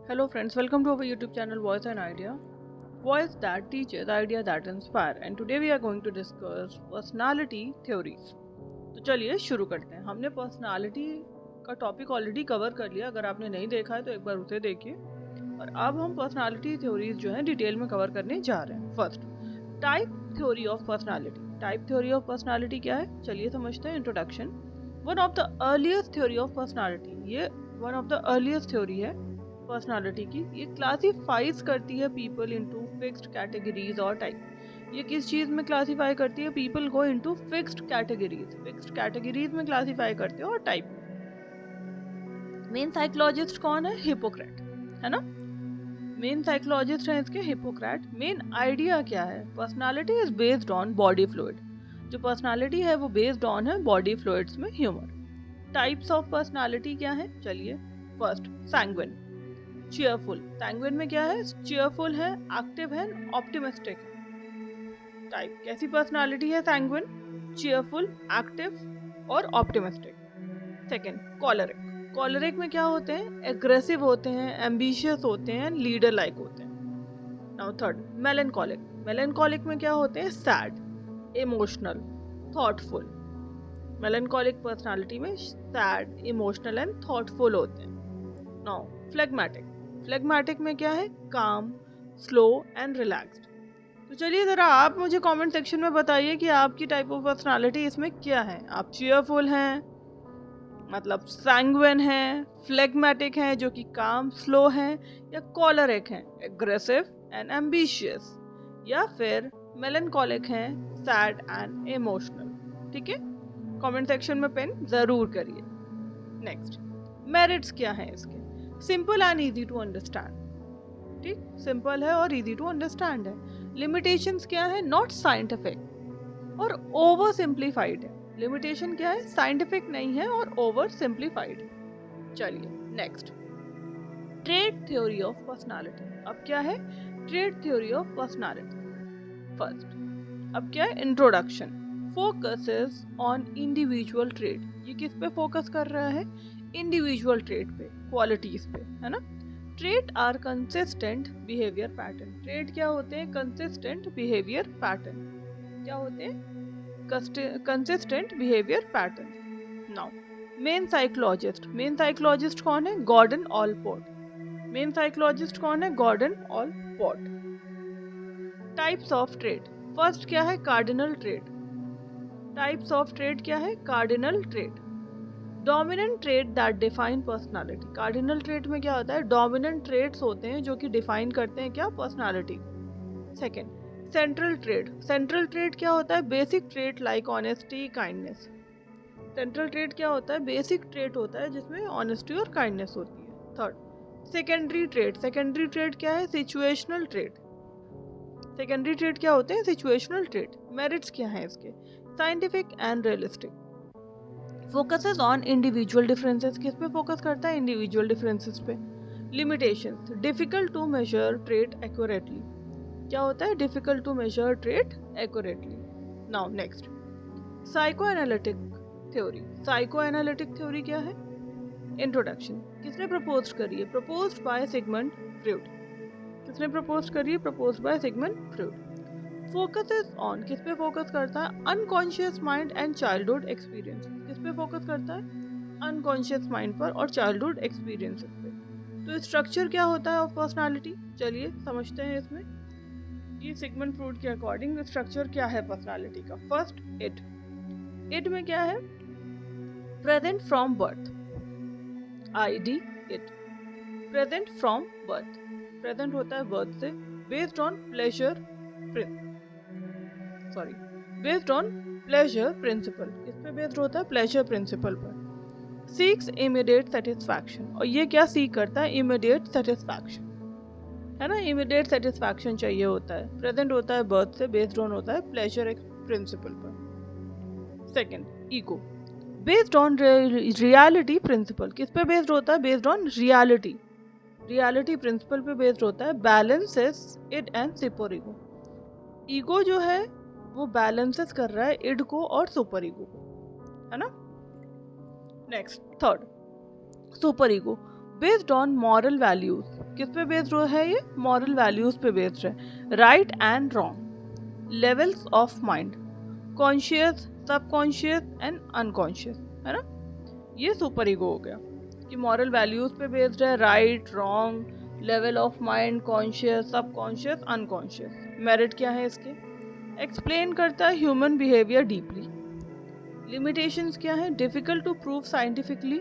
Hello friends, welcome to our YouTube channel Voice and Idea. Voice that teaches, idea that inspire. And today we are going to discuss personality theories. तो चलिए शुरू करते हैं। हमने personality का topic already cover कर लिया, अगर आपने नहीं देखा है तो एक बार उसे देखिए। और अब हम पर्सनालिटी थ्योरीज जो है डिटेल में कवर करने जा रहे हैं। First, type theory of personality. Type theory of personality क्या है, चलिए समझते हैं। Introduction. One of the earliest theory of personality, ये one of the earliest theory है पर्सनालिटी की। ये क्लासिफाइज करती है पीपल इनटू फिक्स्ड कैटेगरीज और टाइप। ये किस चीज में क्लासिफाई करती है पीपल को, into fixed categories. Fixed categories में क्लासिफाई करते हो और टाइप। मेन साइकोलॉजिस्ट कौन है? हिपोक्रेट, है ना। मेन साइकोलॉजिस्ट है इसके हिपोक्रेट। मेन आइडिया क्या है? Personality is based on body fluid. जो पर्सनालिटी है वो बेस्ड ऑन है बॉडी फ्लूइड्स में ह्यूमर। टाइप्स ऑफ पर्सनालिटी क्या है, चलिए। First, sanguine, cheerful. सैंग्विन में क्या है? चीयरफुल है, एक्टिव है, ऑप्टिमिस्टिक है। टाइप कैसी पर्सनालिटी है? सैंग्विन, चीयरफुल, एक्टिव और ऑप्टिमिस्टिक। सेकंड, कॉलरिक। कॉलरिक में क्या होते हैं? एग्रेसिव होते हैं, एम्बिशियस होते हैं, लीडर लाइक होते हैं। Now third, melancholic. मेलनकॉलिक में क्या होते हैं? Sad, emotional, thoughtful. Melancholic personality में सैड, इमोशनल एंड थॉटफुल होते हैं। Now phlegmatic. फ्लेगमेटिक में क्या है? काम, स्लो एंड रिलैक्स्ड। तो चलिए जरा आप मुझे कमेंट सेक्शन में बताइए कि आपकी टाइप ऑफ पर्सनालिटी इसमें क्या है। आप चीयरफुल हैं, मतलब सैंग्विन हैं, फ्लेगमेटिक हैं जो कि काम स्लो हैं, या कॉलरिक हैं, एग्रेसिव एंड एम्बिशियस, या फिर मेलनकॉलिक हैं, सैड एंड इमोशनल। ठीक है, कमेंट सेक्शन में पिन जरूर करिए। नेक्स्ट, मेरिट्स क्या है इसके? Simple and easy to understand. ठीक, सिंपल है और इजी टू अंडरस्टैंड है। लिमिटेशंस क्या है? नॉट साइंटिफिक और ओवर सिंप्लीफाइड है। लिमिटेशन क्या है? साइंटिफिक नहीं है और ओवर सिंप्लीफाइड है। चलिए next, trait theory of personality. अब क्या है? Trait theory of personality. First, अब क्या है? Introduction. Focuses on individual trait. ये किस पे फोकस कर रहा है? इंडिविजुअल ट्रेट पे, क्वालिटीज पे, है ना। Trait are consistent behaviour pattern. Trait क्या होते हैं? Consistent behaviour pattern. क्या होते हैं? Consistent behaviour pattern. Now main psychologist. Main psychologist कौन है? Gordon Allport. मेन साइकोलॉजिस्ट कौन है? Gordon Allport. Types of trait. First क्या है? Cardinal trait. Types of trait क्या है? Cardinal trait. Dominant trait that define personality. Cardinal trait में क्या होता है? डोमिनेंट ट्रेट्स होते हैं जो कि डिफाइन करते हैं क्या? Personality. Second, central trait. Central trait क्या होता है? Basic trait like honesty, kindness. Central trait क्या होता है? बेसिक ट्रेट होता है जिसमें ऑनेस्टी और काइंडनेस होती है। Third, secondary trait. Secondary trait क्या है? Situational trait. सेकेंडरी ट्रेट क्या होते हैं? Situational trait. मेरिट्स क्या है इसके? Scientific and realistic. Focuses on individual differences. किस पे फोकस करता है? इंडिविजुअल डिफरेंसेस पे। Limitations, difficult to measure trait accurately. क्या होता है? Difficult to measure trait accurately. Now next, psychoanalytic theory. Psychoanalytic theory क्या है? इंट्रोडक्शन। किसने प्रपोज करी है? Proposed by Sigmund Freud. किसने प्रपोज करी है? Proposed by Sigmund Freud. Focuses on, किस पे फोकस करता है? Unconscious mind and childhood experience. किस पे फोकस करता है? अनकॉन्शियस माइंड पर और चाइल्डहुड एक्सपीरियंसेस पे। तो स्ट्रक्चर क्या होता है ऑफ पर्सनालिटी, चलिए समझते हैं इसमें। ये सिगमंड फ्रॉइड के अकॉर्डिंग स्ट्रक्चर क्या है पर्सनालिटी का? First, it. इट में क्या है? Present from birth. ID, id. Present from birth. Present होता है बर्थ से। Based on pleasure, sorry, based on pleasure principle. किस पे बेस्ड होता है? प्लेजर प्रिंसिपल पर। Seeks immediate satisfaction. और ये क्या सीख करता है? इमीडिएट सेटिस्फैक्शन, है ना। इमीडिएट सेटिस्फैक्शन चाहिए होता है। प्रेजेंट होता है बर्थ से, बेस्ड ऑन होता है प्लेजर प्रिंसिपल पर। Second, ego. Based on reality principle. किस पे बेस्ड होता है? Based on reality, reality principle पे बेस्ड होता है। Balances id and superego. Ego जो है वो बैलेंसेस कर रहा है इड को और सुपर ईगो को, है ना। Next, third, super ego. Based on moral values. किस पे बेस्ड है ये? मॉरल वैल्यूज पे बेस्ड है। Right and wrong, levels of mind, conscious, subconscious and unconscious, है ना। ये सुपर ईगो हो गया कि मॉरल वैल्यूज पे बेस्ड है, right, wrong, level of mind, conscious, subconscious, unconscious. Merit क्या है इसके? एक्सप्लेन करता है ह्यूमन बिहेवियर डीपली। लिमिटेशंस क्या है? Difficult to prove scientifically,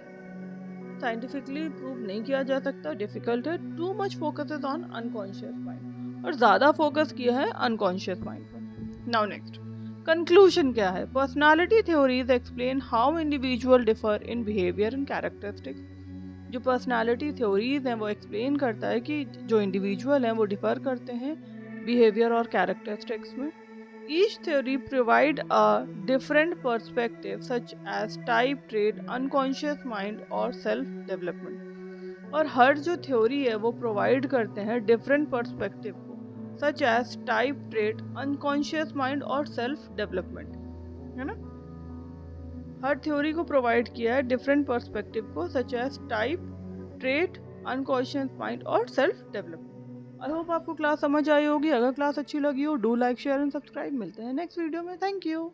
scientifically prove नहीं किया जा सकता, डिफिकल्ट है। Too much focus is on unconscious mind, और ज्यादा फोकस किया है अनकॉन्शियस माइंड पर। नाउ नेक्स्ट, कंक्लूजन क्या है? Personality theories explain how individual differ in behaviour and characteristics. जो पर्सनालिटी थ्योरीज हैं वो एक्सप्लेन करता है कि जो इंडिविजुअल हैं वो डिफर करते हैं बिहेवियर और कैरेक्टरिस्टिक्स में। Each theory provide a different perspective such as type, trait, unconscious mind और self development। और हर जो थ्योरी है वो प्रोवाइड करते हैं डिफरेंट पर्सपेक्टिव को, such as type, trait, unconscious mind और सेल्फ डेवलपमेंट, है ना। हर थ्योरी को प्रोवाइड किया है डिफरेंट पर्सपेक्टिव को, such as type, trait, unconscious mind और सेल्फ डेवलपमेंट। आई होप आपको क्लास समझ आई होगी। अगर क्लास अच्छी लगी हो, do like, share and subscribe. मिलते हैं नेक्स्ट वीडियो में। Thank you.